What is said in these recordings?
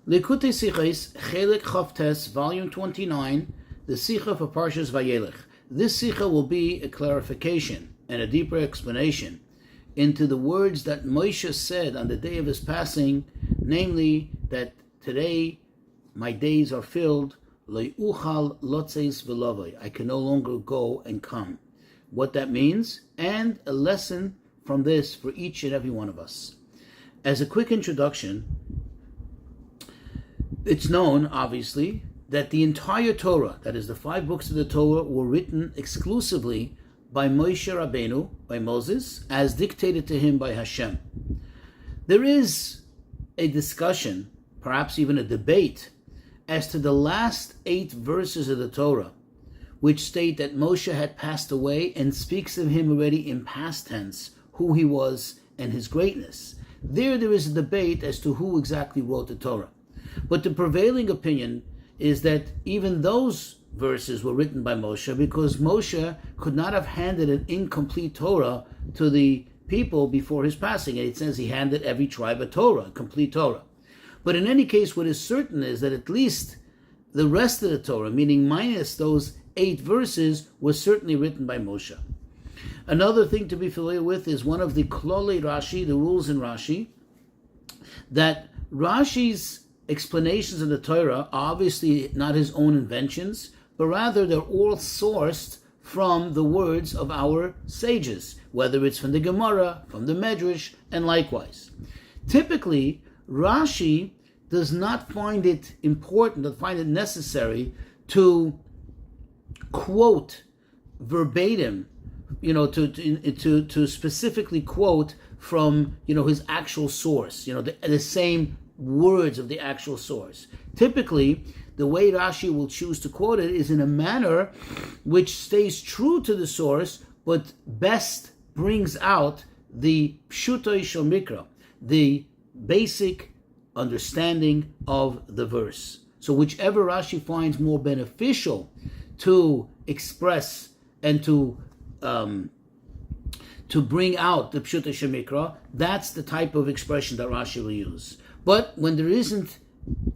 Likutei Sichos, Chelik Chavtes, Volume 29, the Sicha for Parshas Vayelech. This Sicha will be a clarification and a deeper explanation into the words that Moshe said on the day of his passing, namely that today my days are filled, Lo uchal lotzeis v'lovoi, I can no longer go and come. What that means, and a lesson from this for each and every one of us. As a quick introduction, it's known, obviously, that the entire Torah, that is the 5 books of the Torah, were written exclusively by Moshe Rabbeinu, by Moses, as dictated to him by Hashem. There is a discussion, perhaps even a debate, as to the last 8 verses of the Torah, which state that Moshe had passed away and speaks of him already in past tense, who he was and his greatness. There is a debate as to who exactly wrote the Torah. But the prevailing opinion is that even those verses were written by Moshe, because Moshe could not have handed an incomplete Torah to the people before his passing. And it says he handed every tribe a Torah, a complete Torah. But in any case, what is certain is that at least the rest of the Torah, meaning minus those 8 verses, was certainly written by Moshe. Another thing to be familiar with is one of the Klolei Rashi, the rules in Rashi, that Rashi's explanations of the Torah are obviously not his own inventions, but rather they're all sourced from the words of our sages, whether it's from the Gemara, from the Medrash, and likewise. Typically, Rashi does not find it important, does find it necessary to quote verbatim, to specifically quote from, his actual source, the same words of the actual source. Typically, the way Rashi will choose to quote it is in a manner which stays true to the source, but best brings out the pshutoi shel mikra, the basic understanding of the verse. So whichever Rashi finds more beneficial to express and to bring out the pshutoi shel mikra, that's the type of expression that Rashi will use. But when there isn't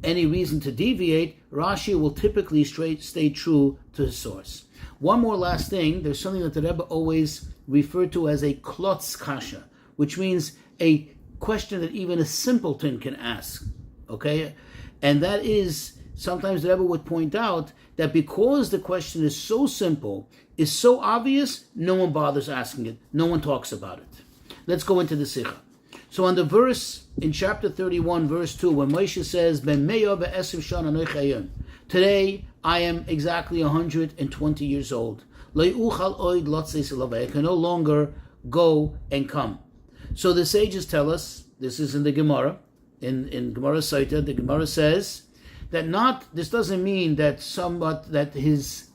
any reason to deviate, Rashi will typically stay true to his source. One more last thing, there's something that the Rebbe always referred to as a klotz kasha, which means a question that even a simpleton can ask. Okay? And that is, sometimes the Rebbe would point out that because the question is so simple, is so obvious, no one bothers asking it, no one talks about it. Let's go into the Sicha. So on the verse in chapter 31, verse 2, when Moshe says, Ben meyo ve'esiv shana nochayim, today I am exactly 120 years old. Lo uchal oid lotzeis v'lovoi, I can no longer go and come. So the sages tell us, this is in the Gemara, in Gemara Saita, the Gemara says that this doesn't mean that his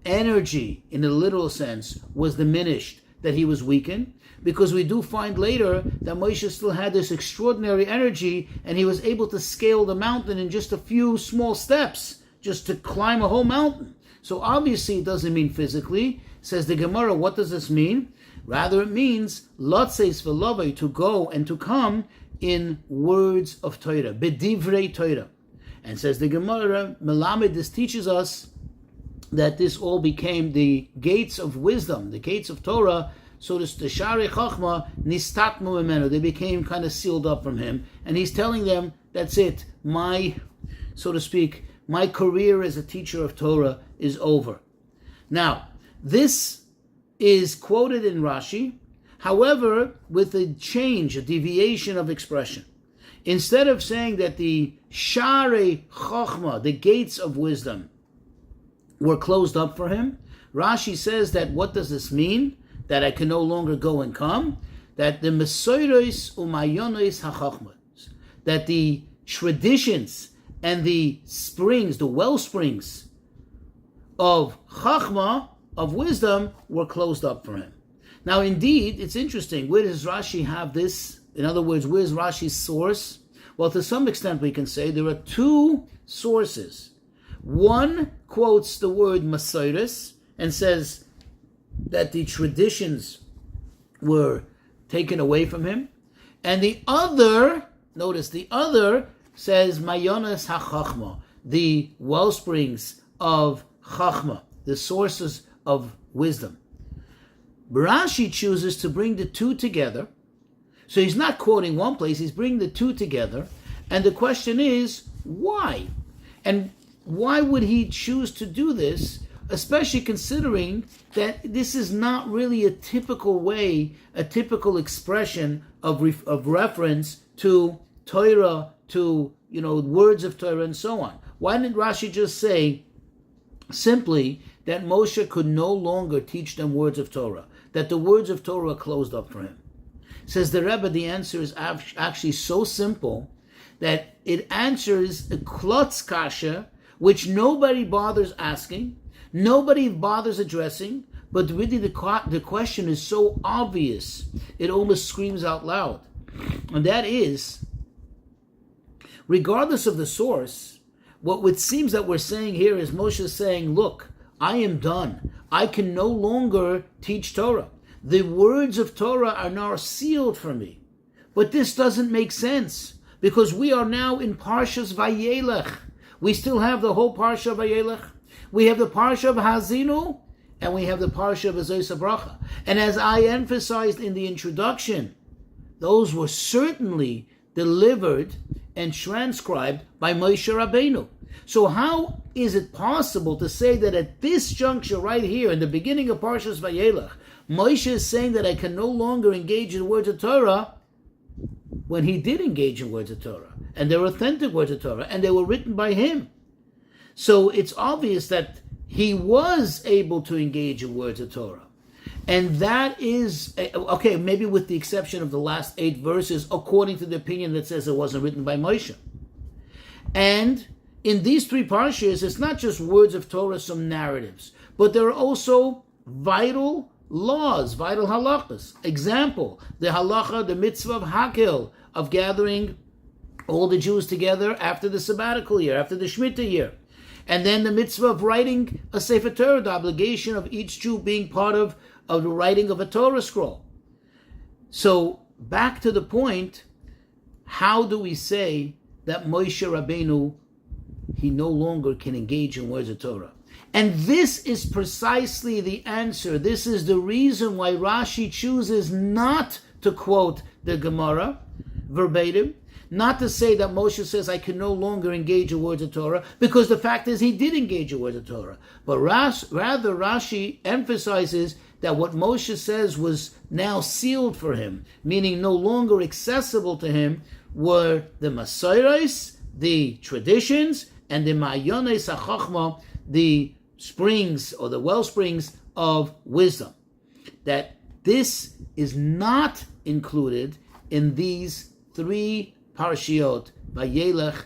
energy, in a literal sense, was diminished, that he was weakened, because we do find later that Moshe still had this extraordinary energy and he was able to scale the mountain in just a few small steps, just to climb a whole mountain. So obviously it doesn't mean physically. Says the Gemara, what does this mean? Rather it means lotzeis v'lovoi, to go and to come in words of Torah, bedivrei Torah. And says the Gemara, Melamed, this teaches us that this all became the gates of wisdom, the gates of Torah. So the Sharei Chachma nistatmu memenu, they became kind of sealed up from him, and he's telling them, that's it, my career as a teacher of Torah is over. Now, this is quoted in Rashi, however, with a change, a deviation of expression. Instead of saying that the Sharei Chachma, the gates of wisdom, were closed up for him, Rashi says that, what does this mean? That I can no longer go and come? That the mesoros umayonos hachachmas, that the traditions and the springs, the well springs of chachma, of wisdom, were closed up for him. Now, indeed, it's interesting. Where does Rashi have this? In other words, where's Rashi's source? Well, to some extent, we can say there are 2 sources. One quotes the word mesoros and says that the traditions were taken away from him. And the other, notice, the other says Mayonas HaChachma, the well springs of Chachma, the sources of wisdom. Rashi chooses to bring the two together. So he's not quoting one place, he's bringing the two together. And the question is, why? And why would he choose to do this, especially considering that this is not really a typical way, a typical expression of reference to Torah, to words of Torah and so on? Why didn't Rashi just say simply that Moshe could no longer teach them words of Torah, that the words of Torah are closed up for him? Says the Rebbe, the answer is actually so simple that it answers a klotz kasha, which nobody bothers asking, nobody bothers addressing, but really the question is so obvious, it almost screams out loud. And that is, regardless of the source, what seems that we're saying here is Moshe is saying, look, I am done. I can no longer teach Torah. The words of Torah are now sealed for me. But this doesn't make sense, because we are now in Parshas Vayelech. We still have the whole Parsha of Vayelech. We have the Parsha of Hazinu, and we have the Parsha of Zos Bracha. And as I emphasized in the introduction, those were certainly delivered and transcribed by Moshe Rabbeinu. So how is it possible to say that at this juncture right here, in the beginning of Parshas Vayelech, Moshe is saying that I can no longer engage in words of Torah, when he did engage in words of Torah, and they're authentic words of Torah, and they were written by him? So it's obvious that he was able to engage in words of Torah. And that is, okay, maybe with the exception of the last 8 verses, according to the opinion that says it wasn't written by Moshe. And in these 3 parshas, it's not just words of Torah, some narratives, but there are also vital laws, vital halachas. Example, the halacha, the mitzvah of Hakel, of gathering all the Jews together after the sabbatical year, after the Shemitah year. And then the mitzvah of writing a Sefer Torah, the obligation of each Jew being part of the writing of a Torah scroll. So, back to the point, how do we say that Moshe Rabbeinu, he no longer can engage in words of Torah? And this is precisely the answer. This is the reason why Rashi chooses not to quote the Gemara verbatim, not to say that Moshe says, I can no longer engage in words of Torah, because the fact is he did engage in words of Torah. But rather Rashi emphasizes that what Moshe says was now sealed for him, meaning no longer accessible to him, were the Masayros, the traditions, and the Ma'ayones HaChachma, the springs or the well springs of wisdom. That this is not included in these 3 parshiot, Vayelech,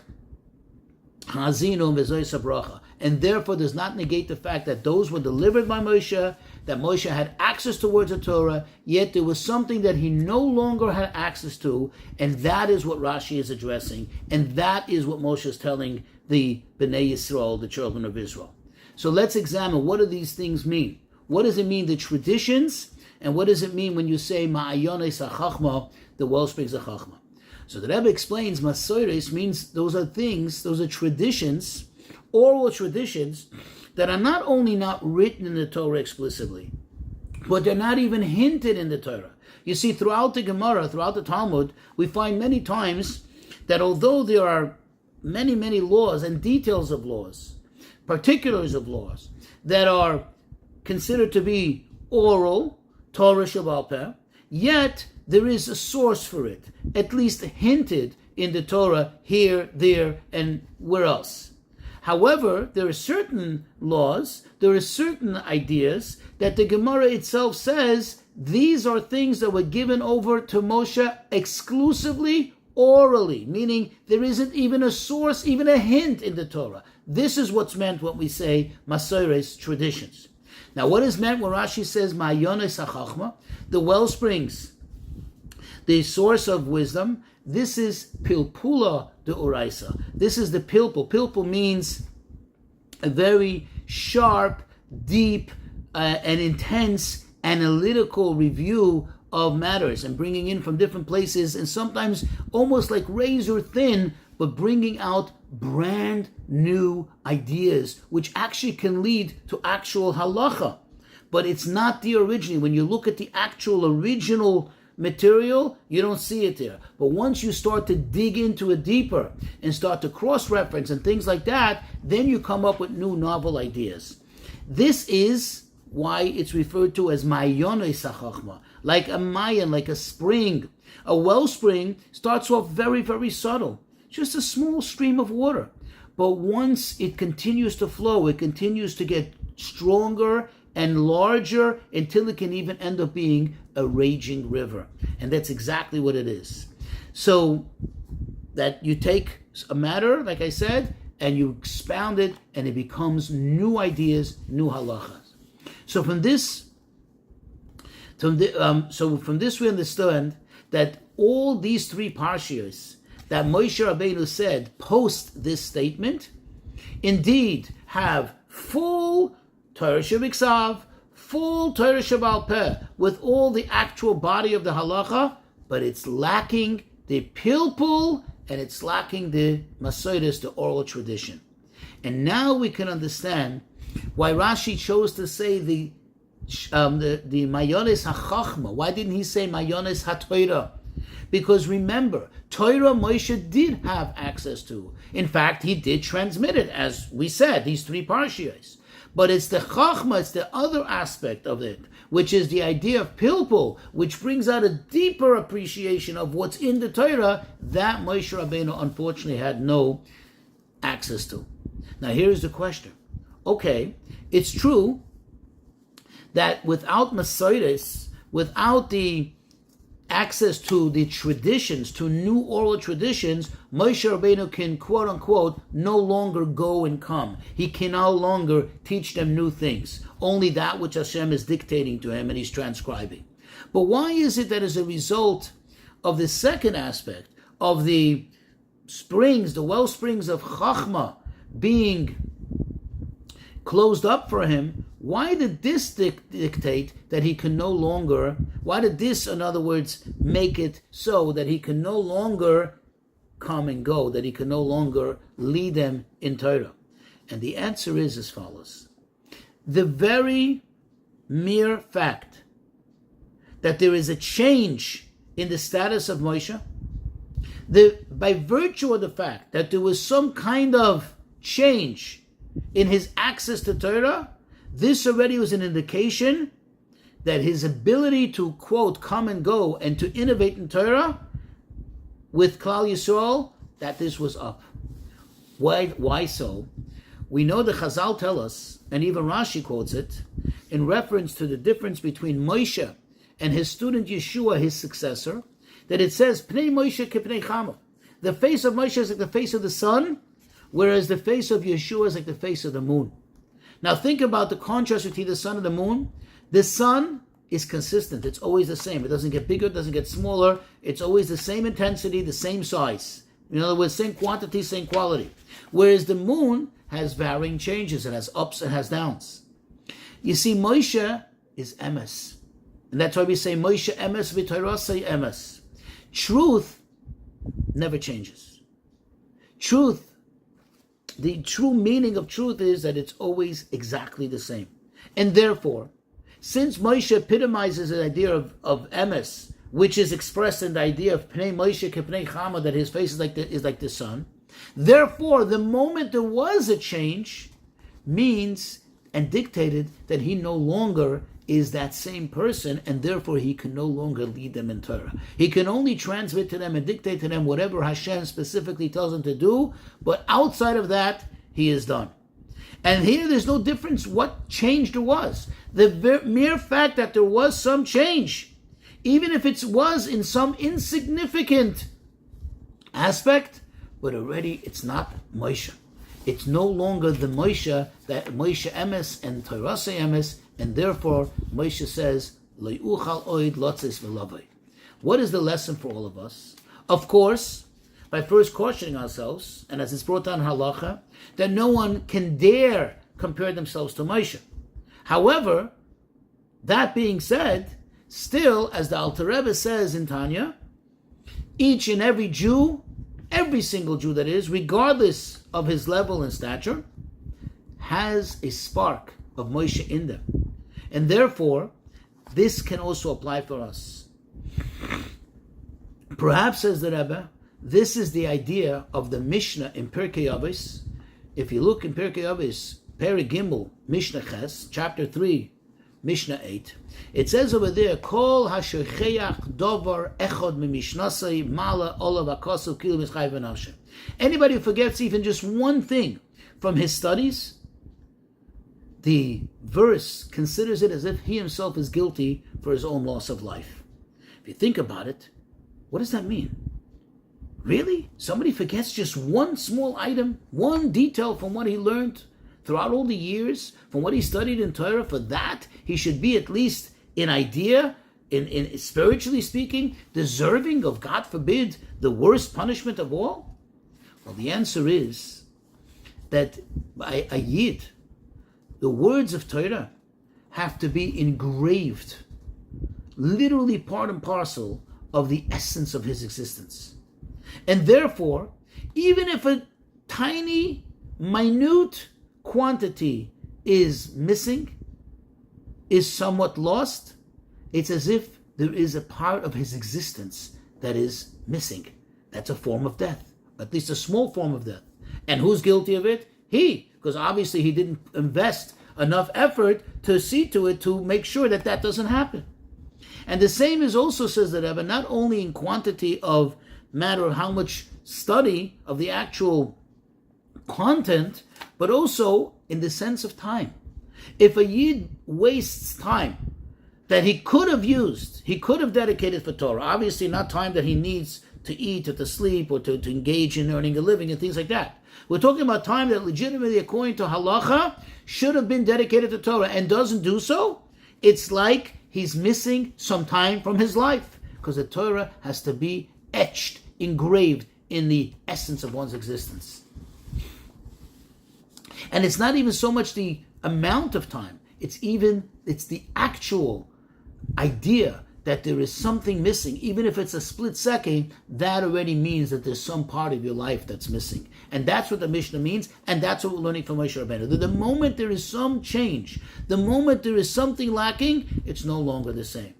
Hazinu, and Zos Bracha, and therefore does not negate the fact that those were delivered by Moshe, that Moshe had access to words of Torah, yet there was something that he no longer had access to, and that is what Rashi is addressing, and that is what Moshe is telling the Bnei Yisrael, the children of Israel. So let's examine, what do these things mean? What does it mean, the traditions, and what does it mean when you say Ma'ayones HaChachma, the well springs of Chachma? So the Rebbe explains, Masores means those are things, those are traditions, oral traditions, that are not only not written in the Torah explicitly, but they're not even hinted in the Torah. You see, throughout the Gemara, throughout the Talmud, we find many times that although there are many, many laws and details of laws, particulars of laws, that are considered to be oral, Torah Sheba'al Peh, yet there is a source for it, at least hinted in the Torah, here, there, and where else. However, there are certain laws, there are certain ideas that the Gemara itself says these are things that were given over to Moshe exclusively orally, meaning there isn't even a source, even a hint in the Torah. This is what's meant when we say Masores, traditions. Now, what is meant when Rashi says Ma'ayones HaChachma, the well springs, the source of wisdom? This is Pilpula de Uraisa. This is the Pilpul. Pilpul means a very sharp, deep, and intense analytical review of matters and bringing in from different places, and sometimes almost like razor thin but bringing out brand new ideas, which actually can lead to actual halacha. But it's not the original. When you look at the actual original material, you don't see it there. But once you start to dig into it deeper and start to cross-reference and things like that, then you come up with new novel ideas. This is why it's referred to as Mayones HaChachma, like a mayan, like a spring. A wellspring starts off very, very subtle, just a small stream of water. But once it continues to flow, it continues to get stronger and larger until it can even end up being a raging river. And that's exactly what it is. So that you take a matter, like I said, and you expound it, and it becomes new ideas, new halachas. So from this we understand that all these three parshios that Moshe Rabbeinu said post this statement, indeed have full Torah Shebiksav, full Torah Shebal Peh, with all the actual body of the halacha, but it's lacking the pilpul and it's lacking the masoides, the oral tradition. And now we can understand why Rashi chose to say the Mayones HaChachma. Why didn't he say Mayones HaTorah? Because remember, Torah Moshe did have access to. In fact, he did transmit it, as we said, these three parshios. But it's the Chachma, it's the other aspect of it, which is the idea of Pilpul, which brings out a deeper appreciation of what's in the Torah that Moshe Rabbeinu unfortunately had no access to. Now here's the question. Okay, it's true that without Masoides, without the access to the traditions, to new oral traditions, Moshe Rabbeinu can, quote unquote, no longer go and come. He can no longer teach them new things. Only that which Hashem is dictating to him and he's transcribing. But why is it that as a result of the second aspect of the springs, the well springs of Chachma being closed up for him, why did this dictate that he can no longer, why did this, in other words, make it so that he can no longer come and go, that he can no longer lead them in Torah? And the answer is as follows. The very mere fact that there is a change in the status of Moshe, by virtue of the fact that there was some kind of change in his access to Torah, this already was an indication that his ability to, quote, come and go and to innovate in Torah with Klal Yisrael, that this was up. Why so? We know the Chazal tell us, and even Rashi quotes it, in reference to the difference between Moshe and his student Yeshua, his successor, that it says, Pnei Moshe kepnei Chama. The face of Moshe is like the face of the sun, whereas the face of Yeshua is like the face of the moon. Now think about the contrast between the sun and the moon. The sun is consistent. It's always the same. It doesn't get bigger, it doesn't get smaller. It's always the same intensity, the same size. In other words, same quantity, same quality. Whereas the moon has varying changes. It has ups and has downs. You see, Moshe is emes. And that's why we say Moshe emes v'Torasei emes. Truth never changes. Truth, the true meaning of truth is that it's always exactly the same. And therefore, since Moshe epitomizes the idea of emes, which is expressed in the idea of Pnei Moshe kepnei Chama, that his face is like the sun, therefore, the moment there was a change means and dictated that he no longer is that same person, and therefore he can no longer lead them in Torah. He can only transmit to them and dictate to them whatever Hashem specifically tells him to do, but outside of that, he is done. And here there's no difference what change there was. The mere fact that there was some change, even if it was in some insignificant aspect, but already it's not Moshe. It's no longer the Moshe, that Moshe emes and Torasei emes, and therefore Moshe says, Le'uchal oid lotzes v'lavoi. What is the lesson for all of us? Of course, by first cautioning ourselves, and as it's brought down halacha, that no one can dare compare themselves to Moshe. However, that being said, still, as the Alter Rebbe says in Tanya, each and every Jew every single Jew that is, regardless of his level and stature, has a spark of Moshe in them. And therefore, this can also apply for us. Perhaps, says the Rebbe, this is the idea of the Mishnah in Pirkei Avos. If you look in Pirkei Avos, Perek Gimel, Mishnah Ches, chapter 3, Mishnah 8, it says over there, Kol hashocheach dovar echod mimishnasai mala olav akasu kilu mischayv v'nafshe. Anybody who forgets even just one thing from his studies, the verse considers it as if he himself is guilty for his own loss of life. If you think about it, what does that mean? Really? Somebody forgets just one small item, one detail from what he learned throughout all the years, from what he studied in Torah. For that, he should be at least in idea, in spiritually speaking, deserving of, God forbid, the worst punishment of all? Well, the answer is that by a Yid, the words of Torah have to be engraved, literally part and parcel of the essence of his existence. And therefore, even if a tiny, minute quantity is missing, is somewhat lost, it's as if there is a part of his existence that is missing. That's a form of death, at least a small form of death. And who's guilty of it? He, because obviously he didn't invest enough effort to see to it to make sure that that doesn't happen. And the same is also, says the Rebbe, not only in quantity of matter of how much study of the actual content, but also in the sense of time. If a Yid wastes time that he could have used, he could have dedicated for Torah, obviously not time that he needs to eat or to sleep or to engage in earning a living and things like that. We're talking about time that legitimately, according to halacha, should have been dedicated to Torah and doesn't do so. It's like he's missing some time from his life, because the Torah has to be etched, engraved in the essence of one's existence. And it's not even so much the amount of time, it's the actual idea that there is something missing. Even if it's a split second, that already means that there's some part of your life that's missing. And that's what the Mishnah means, and that's what we're learning from Moshe Rabbeinu. That the moment there is some change, the moment there is something lacking, it's no longer the same.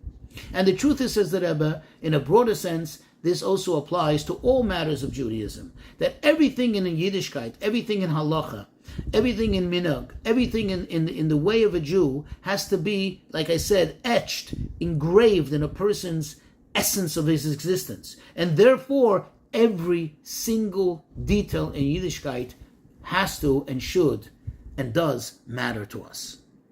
And the truth is, says the Rebbe, in a broader sense, this also applies to all matters of Judaism. That everything in Yiddishkeit, everything in halacha, everything in minhag, everything in the way of a Jew has to be, like I said, etched, engraved in a person's essence of his existence. And therefore, every single detail in Yiddishkeit has to and should and does matter to us.